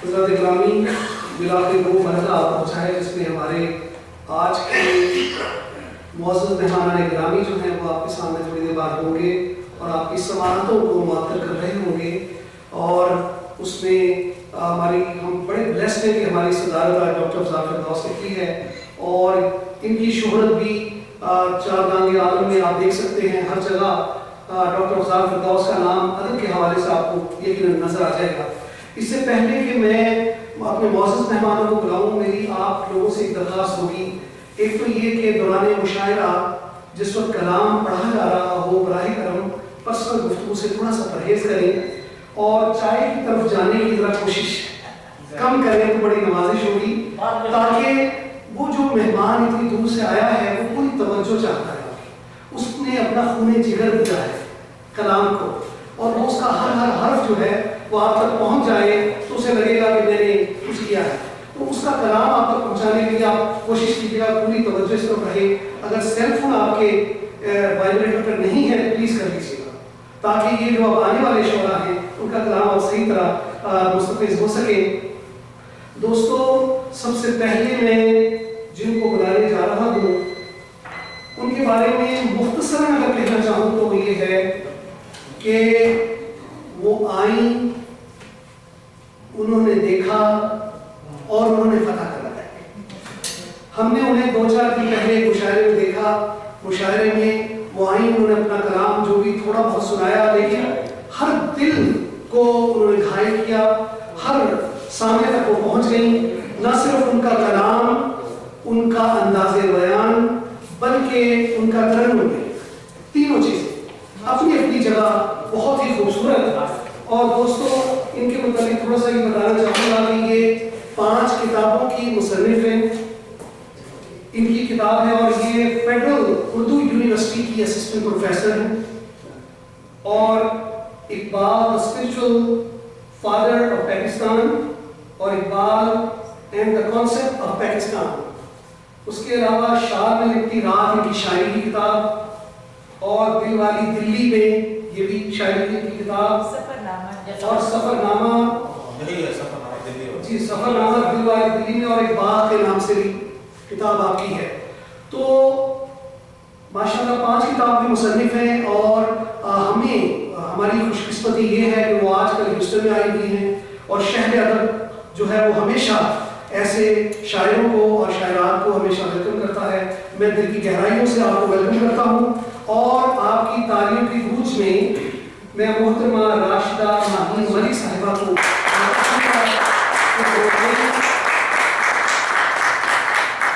حضرت گرامی بلاخر وہ مرحلہ پہنچا ہے جس میں ہمارے آج کے معزز مہمانان گرامی جو ہیں وہ آپ کے سامنے تھوڑی دیر بعد ہوں گے اور آپ کی سماعتوں کو معطر کر رہے ہوں گے. اور اس میں ہماری ہم بڑے بلیسڈ ہیں کہ ہماری صدارت ڈاکٹر افضال فردوس نے کی ہے اور ان کی شہرت بھی چاردانگ عالم میں آپ دیکھ سکتے ہیں. ہر جگہ ڈاکٹر افضال فردوس کا نام ادب کے حوالے سے آپ کو یقیناً نظر آ جائے گا. اس سے پہلے کہ میں اپنے معزز مہمانوں کو بلاؤں میری آپ لوگوں سے ایک درخواست ہوگی. ایک تو یہ کہ دوران مشاعرہ جس وقت کلام پڑھا جا رہا ہو براہ کرم پرسنل گفتگو سے تھوڑا سا پرہیز کریں اور چائے کی طرف جانے کی ذرا کوشش کم کریں تو بڑی نوازش ہوگی تاکہ وہ جو مہمان اتنی دور سے آیا ہے وہ پوری توجہ چاہتا ہے. اس نے اپنا خون جگر دیا ہے کلام کو اور اس کا ہر حرف جو ہے وہ آپ تک پہنچ جائے تو اسے لگے گا کہ میں نے کچھ کیا ہے. تو اس کا کلام آپ تک پہنچانے کے لیے آپ کوشش کیجیے گا پوری توجہ اس طرف رہے. اگر سیل فون آپ کے وائبریٹر پر نہیں ہے تو پلیز کر لیجیے گا تاکہ یہ جو اب آنے والے شعراء ہیں ان کا کلام آپ صحیح طرح مستفیض ہو سکے. دوستو سب سے پہلے میں جن کو بلانے جا رہا ہوں ان کے بارے میں مختصراً اگر کہنا چاہوں تو یہ ہے کہ وہ آئیں انہوں نے دیکھا اور انہوں نے فتح کر لیا. ہم نے انہیں 2-4 دن پہلے مشاعرے میں دیکھا. مشاعرے میں وہ آئیں انہوں نے اپنا کلام جو بھی تھوڑا بہت سنایا لیکن ہر دل کو انہوں نے گھائل کیا. ہر سامنے تک وہ پہنچ گئیں. نہ صرف ان کا کلام ان کا انداز بیان بلکہ ان کا ترنم تینوں چیزیں اپنی اپنی جگہ بہت ہی خوبصورت. اور دوستو ان کے متعلق تھوڑا سا یہ بتانا چاہوں گا کہ یہ 5 کتابوں کی مصنف ہیں. ان کی کتاب ہے اور یہ فیڈرل اردو یونیورسٹی کی اسسٹنٹ پروفیسر ہیں. اور Iqbal spiritual father of Pakistan اور Iqbal and the concept of Pakistan. اس کے علاوہ شعر میں لکھتی رات ان کی شاعری کی کتاب اور دل والی دلی میں یہ بھی شاعری کی کتاب اور سفر نامہ جی سفر نامہ دل والی دلی میں اور ایک باغ کے نام سے بھی کتاب آپ کی ہے. تو ماشاءاللہ 5 کتاب بھی مصنف ہیں اور ہماری خوش قسمتی یہ ہے کہ وہ آج کل ہیوسٹن میں آئی ہوئی ہیں اور شہر ادب جو ہے وہ ہمیشہ ایسے شاعروں کو اور شاعرات کو ہمیشہ ویلکم کرتا ہے. میں دل کی گہرائیوں سے آپ کو ویلکم کرتا ہوں اور آپ کی تعلیم کی گونج میں محترمہ راشدہ ماہین ملک صاحبہ کو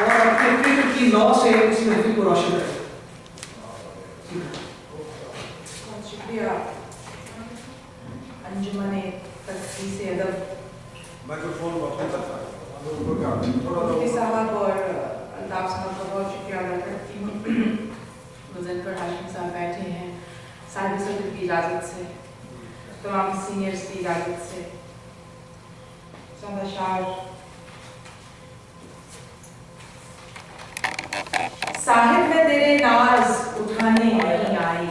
اور اپنے فکر کی لو سے اس محفل کو روشن کریں. شکریہ انجمن تخصیص ادب مفتی صاحب اور الطاف صاحب کا بہت شکریہ ادا کرتی ہوں. مظفر ہاشم صاحب بیٹھے ہیں صاحب صدر کی اجازت سے تمام سینئرز کی اجازت سے. چند اشعار. صاحب میں تیرے ناز اٹھانے نہیں آئی.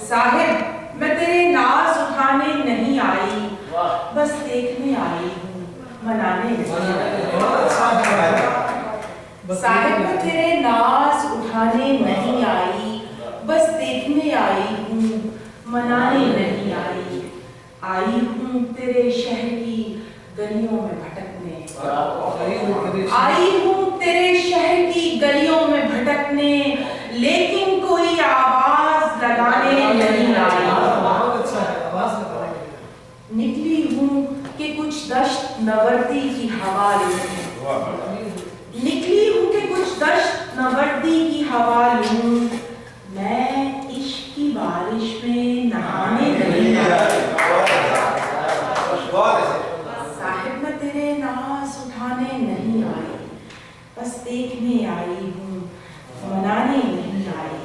صاحب میں تیرے ناز اٹھانے نہیں آئی بس دیکھنے آئی ہوں منانے نہیں آئی. صاحب میں تیرے ناز اٹھانے نہیں آئی بس دیکھنے آئی ہوں منانے نہیں آئی. آئی ہوں تیرے شہر کی گلیوں میں بھٹکنے. آئی ہوں تیرے شہر کی گلیوں میں بھٹکنے لیکن کوئی آواز لگانے نہیں آئی. نکلی ہوں کہ کچھ دشت نوردی کی ہوا لوں. نکلی ہوں کہ کچھ دشت نوردی کی ہوا لوں. میں عشق کی بارش میں نہانے نہیں آئی. صاحب میں تیرے ناز اٹھانے نہیں آئی بس دیکھنے آئی ہوں منانے نہیں آئی.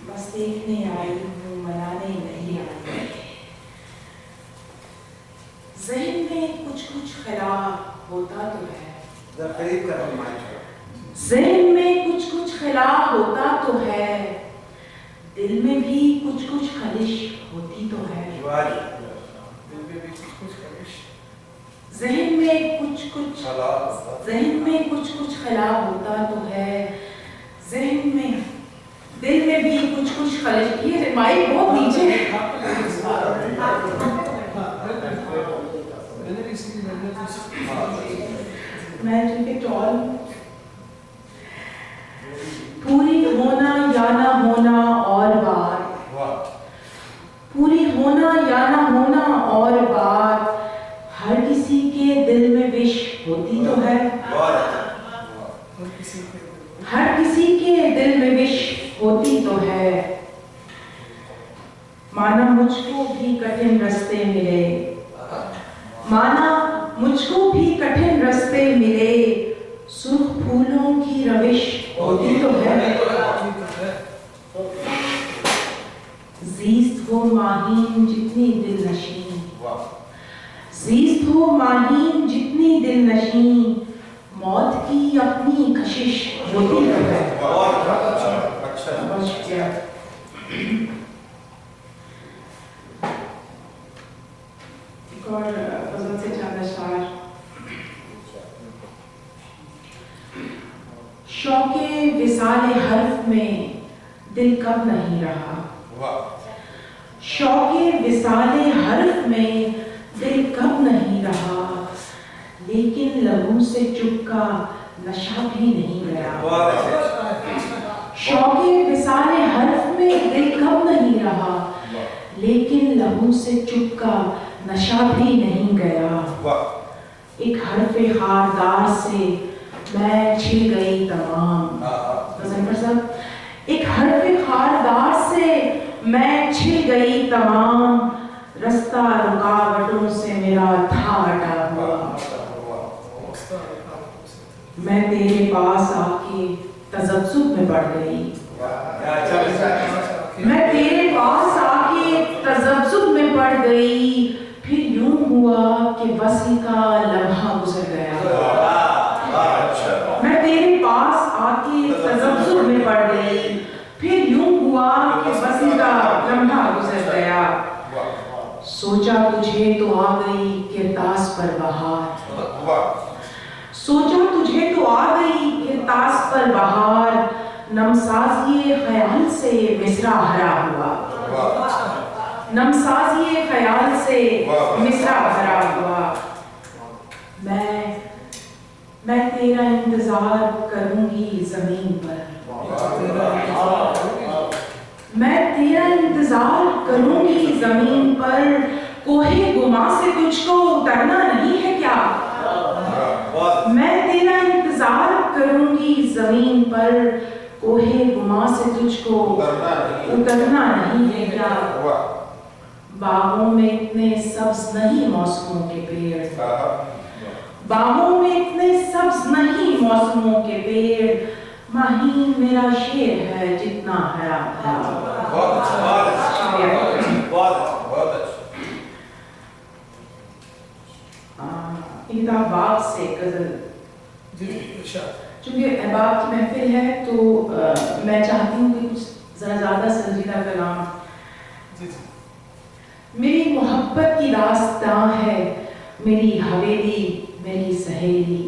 بس دیکھنے آئی ہوں منانے نہیں آئی. ذہن میں کچھ خلا ہوتا تو ہے. ذہن میں کچھ خلا ہوتا تو ہے. दिल में भी कुछ कुछ खलिश होती तो है, जहन में कुछ कुछ खला होता तो है, जहन में दिल में भी कुछ कुछ खलिश। ये माइक बहुत नीचे है। मैं ठीक टॉल पूरी होना या ना होना और बार, पूरी होना या ना होना और बार, हर किसी के दिल में विश होती तो है, हर किसी के दिल में विश होती तो है। माना मुझको भी कठिन रास्ते मिले, माना मुझको भी कठिन रास्ते मिले, सुर्ख फूलों की रविश होती तो है। ज़ीस्त हो माहीन जितनी दिल नशीं, ज़ीस्त हो माहीन जितनी दिल नशीं, मौत की अपनी कशिश होती तो है। एक और गज़ल से ज्यादा शार। शौके विसाले हर्फ में दिल कब नहीं रहा, शौके विसाले हर्फ में दिल कब नहीं रहा, लेकिन लहू से चुपका नशा भी नहीं गया। शौके विसाले हर्फ में दिल कब नहीं रहा, लेकिन लहू से चुपका नशा भी नहीं गया। एक हर्फ़े खारदार से मैं छिल गई तमाम, एक हर्फ़े खारदार से मैं छिल गई तमाम, रास्ता रुकावटों से मेरा था अटा हुआ। मैं तेरे पास आके तजब्जुब में पड़ गई, मैं तेरे पास आके तजब्जुब में पड़ गई, फिर यूं हुआ कि वस्ल का लम्हा गुजर गया। मैं तेरे पास आके तजब्जुब में पड़ गई, फिर यूं हुआ कि वस्ल का लम्हा गुजर गया। सोचा तुझे तो आ गई किरतास पर बहार, सोचा तुझे तो आ गई किरतास पर बहार, नमसाज़िए ख्याल से मिसरा हरा हुआ, नमसाज़िए ख्याल से मिसरा हरा हुआ। मैं तेरा इंतजार करूंगी जमीन पर, मैं तेरा इंतजार करूंगी जमीन पर, कोहे गुमा से तुझको उतरना नहीं है क्या। मैं तेरा इंतजार करूंगी जमीन पर, कोहे गुमा से तुझको उतरना नहीं है क्या। बागों में इतने सब्ज नहीं मौसमों के पेड़, बागों में इतने सब्ज नहीं मौसमों के पेड़, माहीन मेरा शेर है जितना हरा भरा। किताब बाग से गजल, चूंकि अहबाब की महफिल है तो मैं चाहती हूँ कि कुछ जरा ज्यादा संजीदा कलाम। मेरी मोहब्बत की दास्तां है मेरी हवेली मेरी सहेली,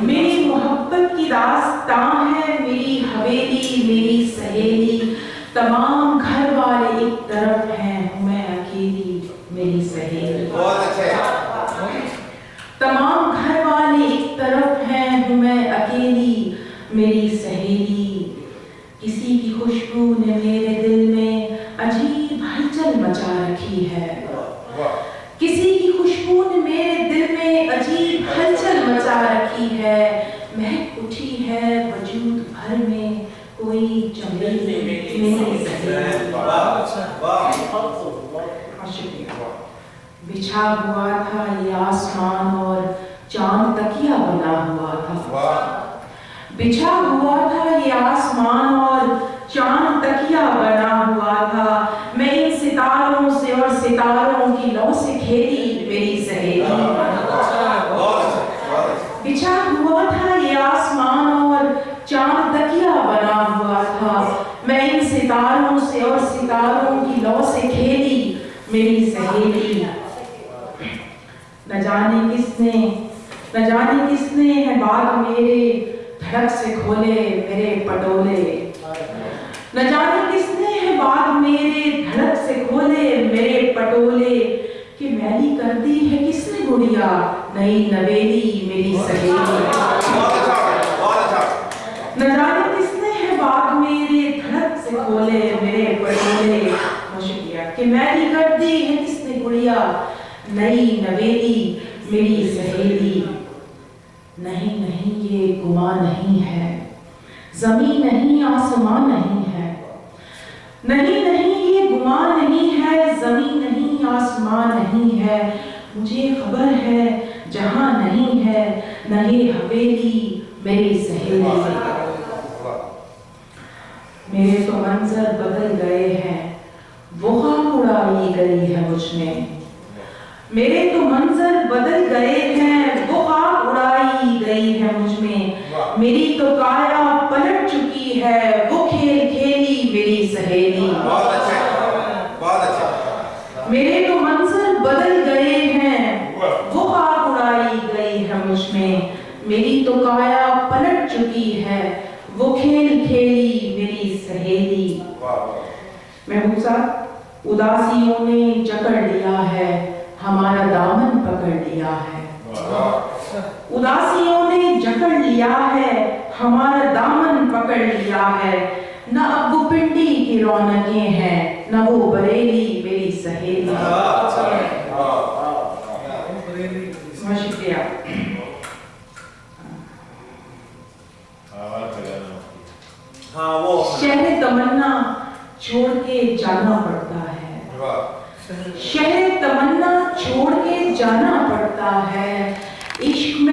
मेरी मोहब्बत की दास्तां है मेरी हवेली मेरी सहेली, तमाम घर वाले एक तरफ हैं मैं अकेली मेरी सहेली। तमाम घर वाले एक तरफ हैं मैं अकेली मेरी सहेली, किसी की खुशबू ने मेरे दिल में अजीब हलचल मचा रखी है, किसी की खुशबू ने मेरे दिल में अजीब हलचल मचा रखी है, महक उठी है वजूद भर में कोई चमेली मेरी सहेली। बिछा हुआ था ये आसमान और चांद तकिया बना हुआ था, बिछा हुआ था ये आसमान और चांद तकिया बना हुआ था, मैं इन सितारों से और सितारों की लौ से खेली मेरी सहेली। बिछा हुआ था ये आसमान और चांद तकिया बना हुआ था, मैं न जाने किसने है बात मेरे धड़क से खोले मेरे पटोले। न जाने किसने है बात मेरे धड़क से खोले मेरे पटोले, कि मैली कर दी है किसने गुड़िया नई नवेली मेरी सहेली। न जाने किसने है बात मेरे धड़क से खोले मेरे पटोले, कि मैली कर दी है किसने गुड़िया नई नवेली मेरी सहेली। नहीं नहीं ये गुमा नहीं है, ज़मीं नहीं आसमां नहीं है। नहीं नहीं ये गुमा नहीं है, ज़मीं नहीं आसमां नहीं है। मुझे खबर है जहां नहीं है न ये हवेली मेरी सहेली। मेरे तो मंजर बदल गए हैं, वो खाक उड़ाई गई है मुझ में। मेरे तो मंजर बदल गए हैं, वो खाक उड़ाई गई है मुझ में। मेरी तो काया पलट चुकी है, वो खेल खेली मेरी सहेली। बहुत अच्छा। मेरे तो मंजर बदल गए हैं, वो खाक उड़ाई गई है मुझ में। मेरी तो काया पलट चुकी है, वो खेल खेली मेरी सहेली। महबूब साहब, उदासियों ने जकड़ लिया है, हमारा दामन पकड़ लिया है। उदासियों ने जकड़ लिया है, हमारा दामन पकड़ लिया है। न अब वो पिंडी की रौनकें हैं, न वो बरेली मेरी सहेली। बहुत शुक्रिया। शहर तमन्ना छोड़ के जाना पड़ता है, शहर तमन्ना छोड़ के जाना पड़ता है। इश्क में